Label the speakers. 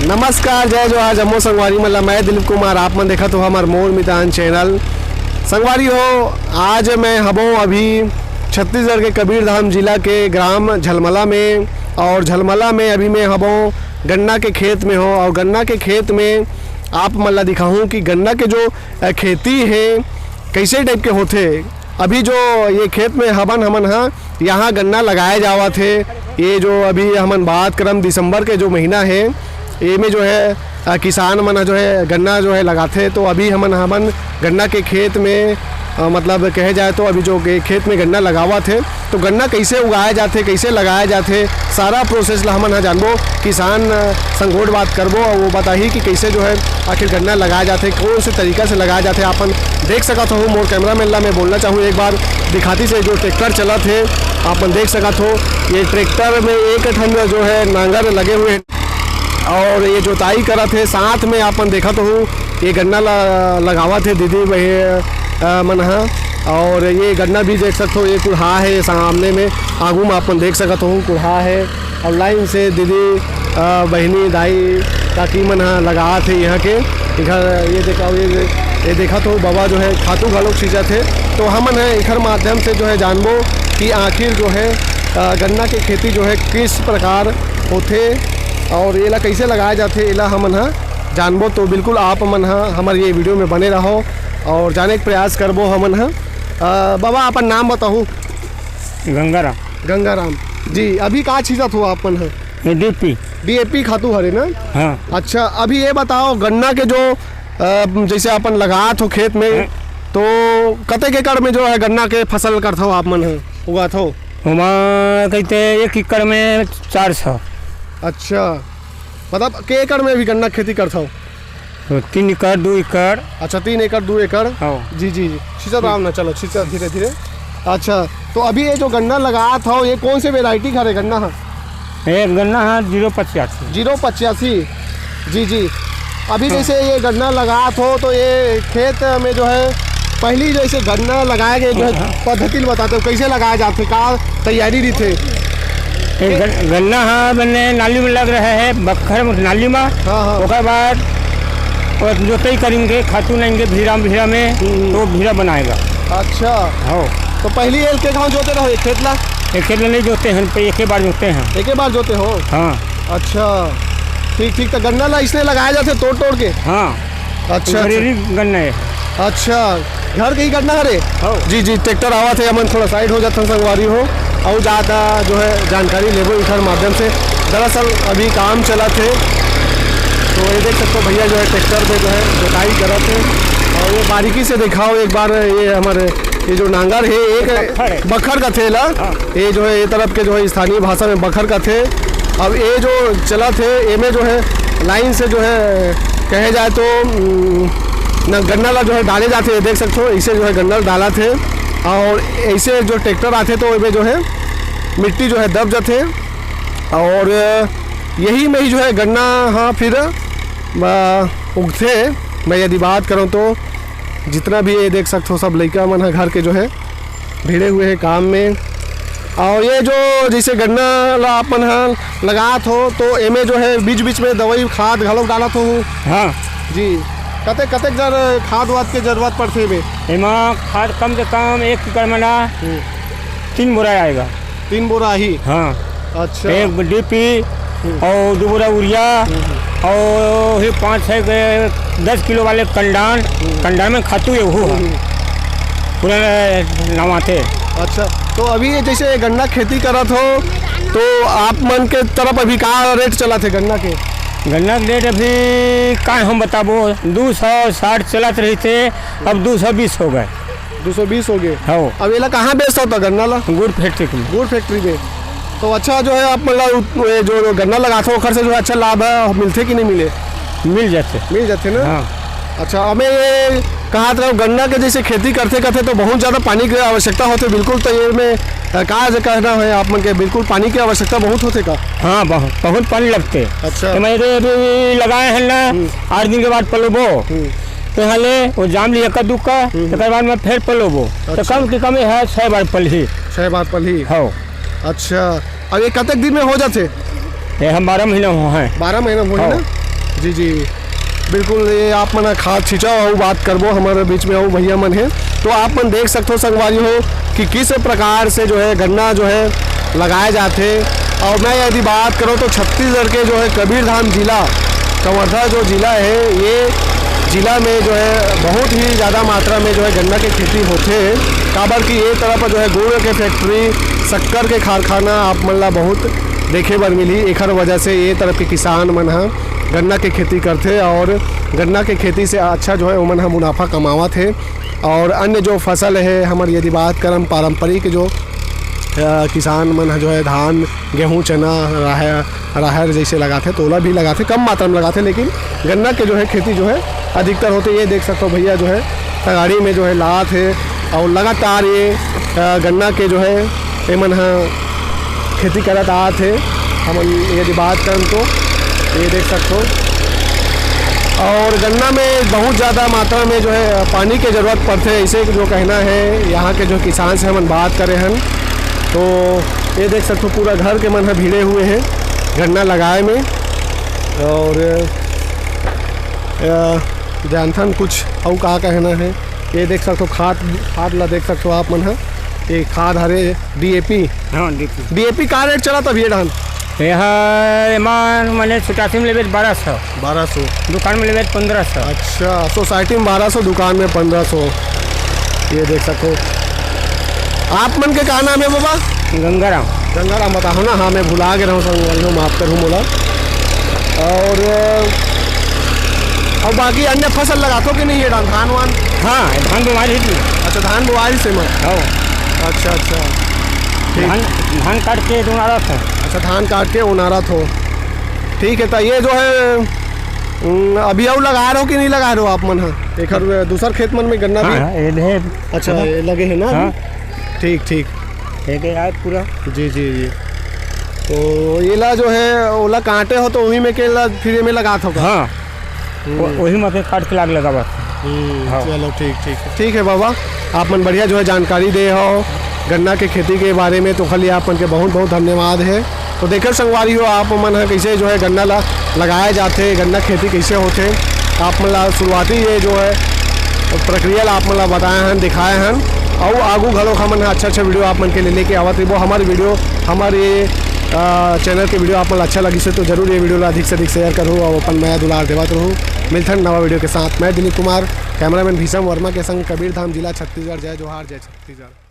Speaker 1: नमस्कार, जय जोहार, जम्मू संगवारी मतलब मैं दिलीप कुमार। आप मन देखा तो हमार मोर मितान चैनल संगवारी हो। आज मैं हबों अभी छत्तीसगढ़ के कबीरधाम जिला के ग्राम झलमला में, और झलमला में अभी मैं हबों गन्ना के खेत में हो। और गन्ना के खेत में आप मतलब दिखाऊँ कि गन्ना के जो खेती है कैसे टाइप के होते। अभी जो ये खेत में हमन हाँ यहाँ गन्ना लगाए जावा थे। ये जो अभी हमन बात करम दिसंबर के जो महीना है, ये में जो है किसान मन जो है गन्ना जो है लगाते। तो अभी हमन गन्ना के खेत में मतलब कहे जाए तो अभी जो खेत में गन्ना लगावा थे, तो गन्ना कैसे उगाए जाते, कैसे लगाए जाते, सारा प्रोसेस ला हमन जानबो। किसान संगोट बात करबो और वो बताही कि कैसे जो है आखिर गन्ना लगाया जाते, कौन से तरीका से लगाया जाते। अपन देख सकत हो, मोर कैमरा मैन ला मैं बोलना चाहूँ एक बार दिखाती से जो ट्रैक्टर चला थे अपन देख सकत हो। ये ट्रैक्टर में एक ठन जो है नांगर लगे हुए हैं और ये जोताई करा थे। साथ में अपन देखा तो हूँ ये गन्ना लगावा थे दीदी वही मन हाँ। और ये गन्ना भी देख सकते हो, ये कुल्हा है सामने में, आगू में अपन देख सकते हो कुल्हा है। और लाइन से दीदी बहनी दाई काकी मन हाँ लगा थे यहाँ के इधर। ये देखा तो बाबा जो है खातू घालों सींचा थे। तो हमन है इधर माध्यम से जो है जानबो कि आखिर जो है गन्ना की खेती जो है किस प्रकार होते और ये कैसे लगाए जाते, इला हमन हाँ जानबो। तो बिल्कुल आप मन हाँ हमारे ये वीडियो में बने रहो और जाने के प्रयास करबो हमन हाँ। बाबा अपन नाम बताऊँ? गंगाराम जी। अभी कहाँ छींचत हो अपन है? डीएपी खातू हरे ना?
Speaker 2: हाँ।
Speaker 1: अच्छा, अभी ये बताओ गन्ना के जो जैसे अपन लगात हो खेत में, तो कतेक एकड़ में जो है गन्ना के फसल करते हो आप मन है उगात हो?
Speaker 2: कहते 1 एकड़ में 400।
Speaker 1: अच्छा, मतलब के एकड़ में भी गन्ना खेती करते हो?
Speaker 2: 3 एकड़ 2 एकड़।
Speaker 1: अच्छा, 3 एकड़ 2 एकड़। जी जी जी, सीधा राम ना चलो सीधा धीरे धीरे। अच्छा, तो अभी ये जो गन्ना लगात हो ये कौन से वेराइटी खा रहे गन्ना है?
Speaker 2: ये गन्ना है 085।
Speaker 1: जी जी। अभी जैसे ये गन्ना लगात हो तो ये खेत में जो है पहली जैसे गन्ना लगाए गए जो है पद्धति बताते हो कैसे लगाए जाते, का तैयारी दी थे?
Speaker 2: गन्ना हाँ मैंने नाली में लग रहा है, बखर नाली में।
Speaker 1: हाँ।
Speaker 2: उसके बाद जोताई करेंगे, खातू लेंगे भीरा में, तो भीरा बनाएगा।
Speaker 1: अच्छा
Speaker 2: हो।
Speaker 1: तो पहली एल के गाँव जोते रहो? एक खेत ला
Speaker 2: नहीं जोते हैं, एक बार जोते हैं।
Speaker 1: एक बार जोते हो?
Speaker 2: हाँ।
Speaker 1: अच्छा, ठीक। तो गन्ना ला इसलिए लगाया जाते तोड़ के?
Speaker 2: हाँ।
Speaker 1: अच्छा
Speaker 2: गन्ना है।
Speaker 1: अच्छा, घर के ही गन्ना हरे? जी जी। ट्रैक्टर आवा थे, हमन थोड़ा साइड हो जाता संगवारी हो और ज़्यादा जो है जानकारी लेबो इधर माध्यम से। दरअसल अभी काम चला थे, तो ये देख सकते हो भैया जो है ट्रैक्टर में जो है जोताई करा थे। और ये बारीकी से दिखाओ एक बार, ये हमारे ये जो नांगर है एक बखर का थे ला। ये जो है ये तरफ के जो है स्थानीय भाषा में बखर का थे। अब ये जो चला थे ये में जो है लाइन से जो है कहे जाए तो ना गन्ना ला जो है डाले जाते हैं, देख सकते हो इसे जो है गन्ना डाला थे। और ऐसे जो ट्रैक्टर आते तो इसमें जो है मिट्टी जो है दब जाते और यही में ही जो है गन्ना हाँ फिर उगते। मैं यदि बात करूँ तो जितना भी ये देख सकते हो सब लड़का मन है घर के जो है भिड़े हुए हैं काम में। और ये जो जैसे गन्ना ला अपन हाँ लगात हो तो एमे जो है बीच बीच में दवाई खाद घालो डालत हो?
Speaker 2: हाँ
Speaker 1: जी। कतेक जर खाद वाद के जरूरत पड़ते है?
Speaker 2: खाद कम से कम 1 एकड़ में ना 3 बोरा आएगा।
Speaker 1: 3 बोरा ही?
Speaker 2: हाँ।
Speaker 1: अच्छा।
Speaker 2: 1 डीपी और 2 बोरा यूरिया और 10 किलो वाले कंडान में खातू है वो पूरा नवाते। अच्छा, तो अभी जैसे गन्ना खेती करत हो तो आप मन के तरफ अभी का रेट चला थे गन्ना के? गन्ना के रेट अभी का हम बताबो 260 चलत रही थे, अब 220 हो गए। 220 हो गए? हाँ। अब ये कहाँ बेचता होता गन्ना ला? गुड़ फैक्ट्री में। तो अच्छा जो है आप मतलब जो गन्ना लगाते हो खर से जो है अच्छा लाभ है मिलते कि नहीं मिले? मिल जाते ना? हाँ। अच्छा, हमें ये कहा था गन्ना के जैसे खेती करते तो बहुत ज़्यादा पानी की आवश्यकता होती बिल्कुल। तो ये में कहा कहना है आप मन के बिल्कुल पानी की आवश्यकता बहुत होते का? हाँ, बहुत पानी लगते। अच्छा। तो मेरे अभी लगाए हैं ना 8 दिन के बाद पलोबो तो हले वो जाम लिया कद्दू का, तो बाद में फिर पलोबो। तो कम की कमी है 6 बार पलही। हाँ। अच्छा, अब ये कतक दिन में हो जाते? ये हम 12 महीना हो हैं। 12 महीना हो ना?
Speaker 1: जी जी बिल्कुल, ये आप मन खाद छिंचाओ और बात करबो हमारे बीच में और भैया मन है। तो आप मन देख सकते हो संगवारी हो कि किस प्रकार से जो है गन्ना जो है लगाए जाते। और मैं यदि बात करूँ तो छत्तीसगढ़ के जो है कबीरधाम जिला कवर्धा जो ज़िला है, ये ज़िला में जो है बहुत ही ज़्यादा मात्रा में जो है गन्ना की खेती होते हैं। काबर की ये तरफ जो है गुड़ के फैक्ट्री, शक्कर के कारखाना आप मन ला बहुत देखे बर मिली। एकर वजह से ये तरफ के किसान मन ह गन्ना के खेती करते और गन्ना के खेती से अच्छा जो है उमन ह मुनाफा कमावत है। और अन्य जो फसल है हमारी यदि बात करम पारंपरिक जो किसान मन जो है धान, गेहूँ, चना, राहर जैसे लगाते तो ओला भी लगाते, कम मात्रा में लगाते, लेकिन गन्ना के जो है खेती जो है अधिकतर होते। ये देख सकते हो भैया जो है तगाड़ी में जो है लात है और लगातार ये गन्ना के जो है ये मन खेती करत आत है। हम यदि बात करें तो ये देख सकते हो। और गन्ना में बहुत ज़्यादा मात्रा में जो है पानी की ज़रूरत पड़ते है, इसे जो कहना है यहाँ के जो किसान से हम बात करें हैं। तो ये देख सकते हो पूरा घर के मन भीड़े हुए हैं गन्ना लगाए में। और जानथन कुछ और का कहना है, ये देख सकते हो खाद ला देख सकते हो आप मन ये खाद हरे DAP।
Speaker 2: हाँ
Speaker 1: DAP का रेट चला तब ये धान
Speaker 2: यहाँ मैंने सोसाइटी में लेवे 1200, दुकान में लेवे 1500।
Speaker 1: अच्छा, सोसाइटी में 1200, दुकान में 1500। ये देख सको। आप मन के का नाम है बाबा? गंगाराम बताओ ना। हाँ मैं भुला गया हूँ संग, माफ करूँ बोला। और बाकी अन्य फसल लगाते हो कि नहीं ये धान वान?
Speaker 2: हाँ धान बुआई थी।
Speaker 1: अच्छा धान बुआई से मत।
Speaker 2: हाँ
Speaker 1: अच्छा
Speaker 2: धान काट के उनारा था।
Speaker 1: अच्छा धान काट के उनारा हो, ठीक है। तो ये जो है अभी और लगा रहे हो कि नहीं लगा रहे हो आप मन? एक दूसर खेत मन में गन्ना भी? अच्छा ये लगे है ना?
Speaker 2: हाँ।
Speaker 1: ठीक
Speaker 2: आए पूरा।
Speaker 1: जी। तो ये ला जो है ओला काटे हो तो वही में के ला फिर में लगा हो?
Speaker 2: हाँ वही में काट के लगा बस।
Speaker 1: चलो ठीक है बाबा, आप मन बढ़िया जो है जानकारी दे हो गन्ना के खेती के बारे में। तो खाली आप मन के बहुत बहुत धन्यवाद है। तो देखकर संगवारी हो आप मन कैसे जो है गन्ना लगाए जाते, गन्ना खेती कैसे होते, आप मन ला शुरुआती ये जो है प्रक्रिया आप मन ला बताए हैं, दिखाए हैं। और आगू घरों हमन अच्छा वीडियो आप मन के लेके आवत रही। हमारे वीडियो हमारे चैनल के वीडियो आप मन अच्छा लगी से तो जरूर ये वीडियो अधिक से अधिक शेयर करूँ और अपन नया दुलार देवत रहूँ। मिलथन नवा वीडियो के साथ। मैं दिलीप कुमार, कैमरामैन भीषम वर्मा के संग, कबीरधाम जिला छत्तीसगढ़। जय जोहार, जय छत्तीसगढ़।